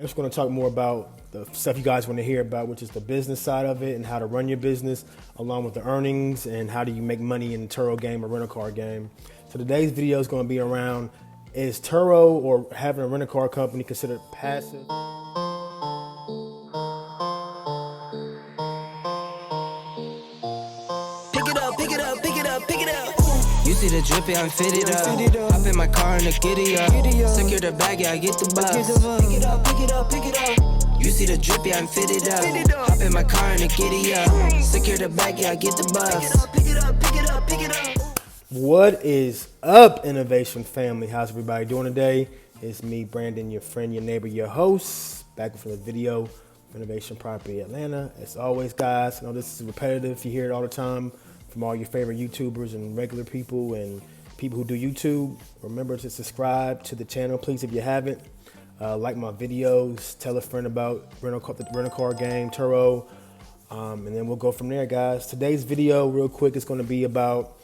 I'm just going to talk more about the stuff you guys want to hear about, which is the business side of it and how to run your business, along with the earnings and how do you make money in the Turo game or rental car game. So today's video is going to be around, is Turo or having a rental car company considered passive? You see the drip, yeah, I'm fitted up. Hop in my car and the giddy up. Secure the bag, yeah, I get the bus. Pick it up. You see the drip, yeah, I'm fitted up. Hop in my car and the giddy up. Secure the bag, yeah, I get the bus. Pick it up. What is up, Innovation family? How's everybody doing today? It's me, Brandon, your friend, your neighbor, your host, back with another video of Innovation Property Atlanta. As always, guys, I know this is repetitive. You hear it all the time from all your favorite YouTubers and regular people and people who do YouTube. Remember to subscribe to the channel, please, if you haven't. Like my videos, tell a friend about the rental car game, Turo, and then we'll go from there, guys. Today's video, real quick, is going to be about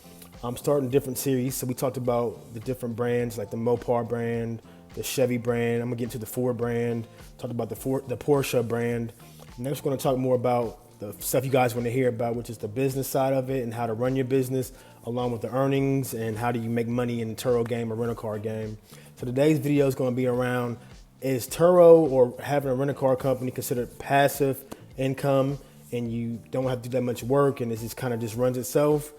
starting a different series. So we talked about the different brands, like the Mopar brand, the Chevy brand. I'm gonna get into the Ford brand. Talked about the Porsche brand. Next, we're gonna talk more about the stuff you guys want to hear about, which is the business side of it and how to run your business, along with the earnings and how do you make money in the Turo game or rental car game. So today's video is going to be around, is Turo or having a rental car company considered passive income and you don't have to do that much work and it just kind of just runs itself?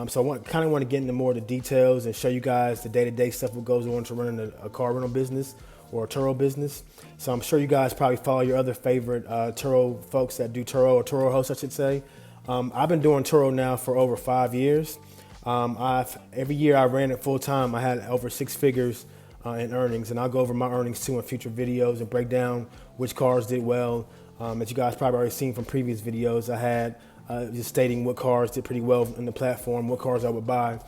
So I kind of want to get into more of the details and show you guys the day-to-day stuff that goes on to running a car rental business or a Turo business. So I'm sure you guys probably follow your other favorite Turo folks that do Turo, or Turo hosts, I should say. I've been doing Turo now for over 5 years. Every year I ran it full time. I had over 6 figures in earnings, and I'll go over my earnings too in future videos and break down which cars did well. As you guys probably already seen from previous videos, I had just stating what cars did pretty well in the platform, what cars I would buy.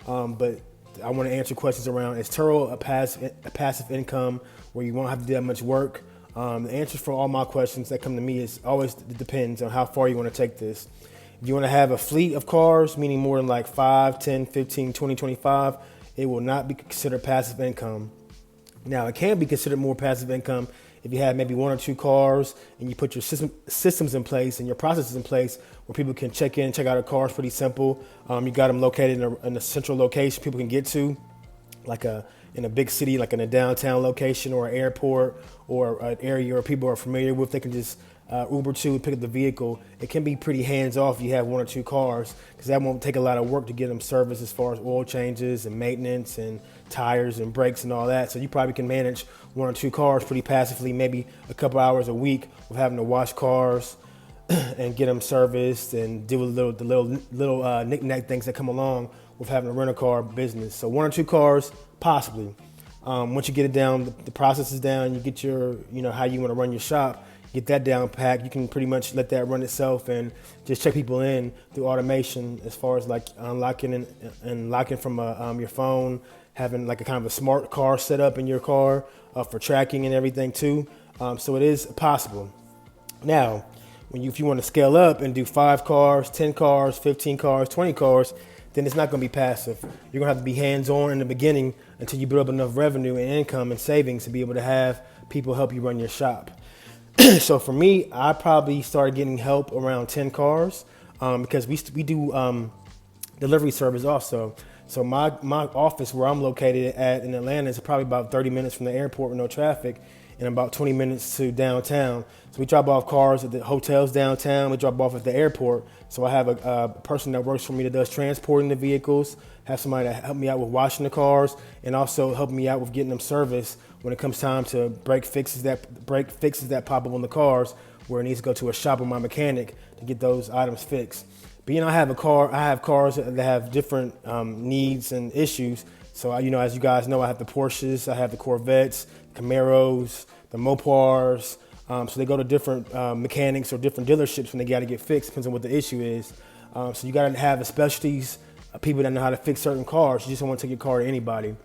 But I want to answer questions around, is Turo a passive income where you won't have to do that much work? The answers for all my questions that come to me is always, it depends on how far you want to take this. If you want to have a fleet of cars, meaning more than like 5, 10, 15, 20, 25, it will not be considered passive income. Now, it can be considered more passive income if you have maybe 1 or 2 cars and you put your systems in place and your processes in place where people can check in, check out a car. It's pretty simple. You got them located in a central location people can get to, like in a big city, like in a downtown location or an airport or an area where people are familiar with. They can just Uber to pick up the vehicle. It can be pretty hands-off if you have 1 or 2 cars, because that won't take a lot of work to get them service as far as oil changes and maintenance and tires and brakes and all that. So you probably can manage 1 or 2 cars pretty passively, maybe a couple hours a week with having to wash cars and get them serviced and deal with the little knick-knack things that come along with having a rental car business. So 1 or 2 cars, possibly. Once you get it down, the process is down, you get your, how you want to run your shop, get that down packed, you can pretty much let that run itself and just check people in through automation as far as like unlocking and locking from your phone, having like a kind of a smart car set up in your car for tracking and everything too. So it is possible. Now, if you want to scale up and do 5 cars, 10 cars, 15 cars, 20 cars, then it's not going to be passive. You're going to have to be hands-on in the beginning until you build up enough revenue and income and savings to be able to have people help you run your shop. So for me, I probably started getting help around 10 cars because we do delivery service also. So my office where I'm located at in Atlanta is probably about 30 minutes from the airport with no traffic and about 20 minutes to downtown. So we drop off cars at the hotels downtown, we drop off at the airport. So I have a person that works for me that does transporting the vehicles, have somebody that help me out with washing the cars, and also help me out with getting them serviced when it comes time to break fixes that pop up on the cars where it needs to go to a shop with my mechanic to get those items fixed. But I have cars that have different needs and issues. So as you guys know, I have the Porsches, I have the Corvettes, Camaros, the Mopars. So they go to different mechanics or different dealerships when they got to get fixed, depends on what the issue is. So you got to have specialties, people that know how to fix certain cars. You just don't want to take your car to anybody.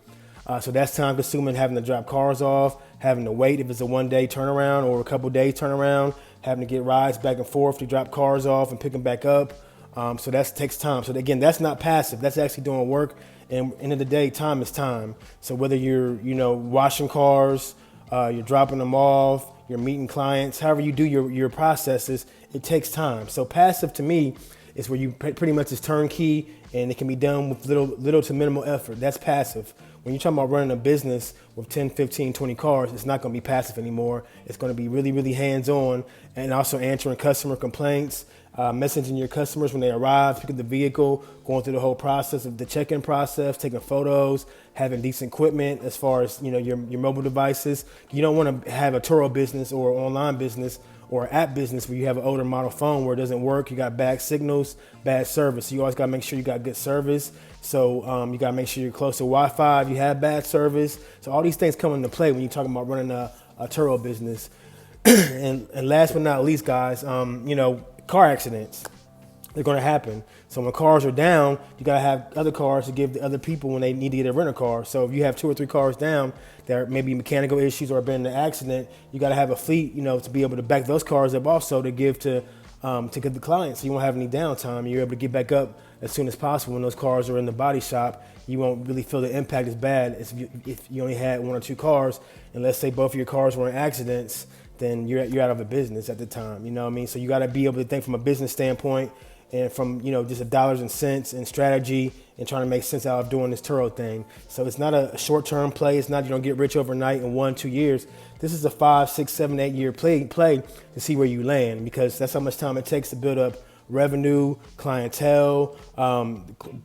So that's time consuming, having to drop cars off, having to wait if it's a 1-day turnaround or a couple days turnaround, having to get rides back and forth to drop cars off and pick them back up. So that takes time. So again, that's not passive. That's actually doing work. And end of the day, time is time. So whether you're, washing cars, you're dropping them off, you're meeting clients, however you do your processes, it takes time. So passive to me is where you pretty much is turnkey and it can be done with little to minimal effort. That's passive. When you're talking about running a business with 10, 15, 20 cars, it's not going to be passive anymore. It's going to be really, really hands-on, and also answering customer complaints, messaging your customers when they arrive, picking the vehicle, going through the whole process of the check-in process, taking photos, having decent equipment as far as your mobile devices. You don't want to have a Turo business or online business or app business where you have an older model phone where it doesn't work, you got bad signals, bad service. So you always got to make sure you got good service. So you got to make sure you're close to Wi-Fi if you have bad service. So all these things come into play when you're talking about running a Turo business. and last but not least, guys, car accidents. They're going to happen. So when cars are down, you got to have other cars to give the other people when they need to get a rental car. So if you have 2 or 3 cars down, there may be mechanical issues or have been in an accident, you got to have a fleet, to be able to back those cars up also to give to get the clients. So you won't have any downtime. You're able to get back up as soon as possible when those cars are in the body shop. You won't really feel the impact as bad as if you only had 1 or 2 cars. And let's say both of your cars were in accidents, then you're out of a business at the time. You know what I mean? So you got to be able to think from a business standpoint and from, just a dollars and cents and strategy and trying to make sense out of doing this Turo thing. So it's not a short-term play. It's not you don't get rich overnight in 1, 2 years. This is a 5, 6, 7, 8 year play to see where you land, because that's how much time it takes to build up revenue, clientele,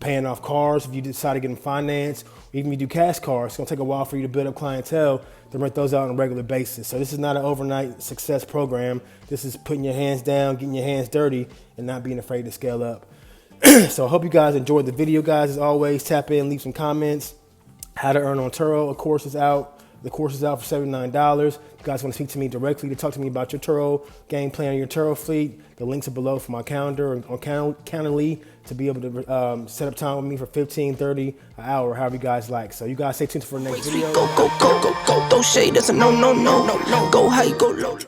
paying off cars if you decide to get them financed, even if you do cash cars. It's gonna take a while for you to build up clientele to rent those out on a regular basis. So this is not an overnight success program. This is putting your hands down, getting your hands dirty, and not being afraid to scale up. So I hope you guys enjoyed the video, guys. As always, tap in, leave some comments. How to earn on Turo, of course, is out. The course is out for $79. If you guys want to speak to me directly to talk to me about your Turo game plan, your Turo fleet, the links are below for my calendar on Calendly to be able to set up time with me for 15, 30, an hour, however you guys like. So you guys stay tuned for the next video. Go, throw shade, that's a no. Go high, go low.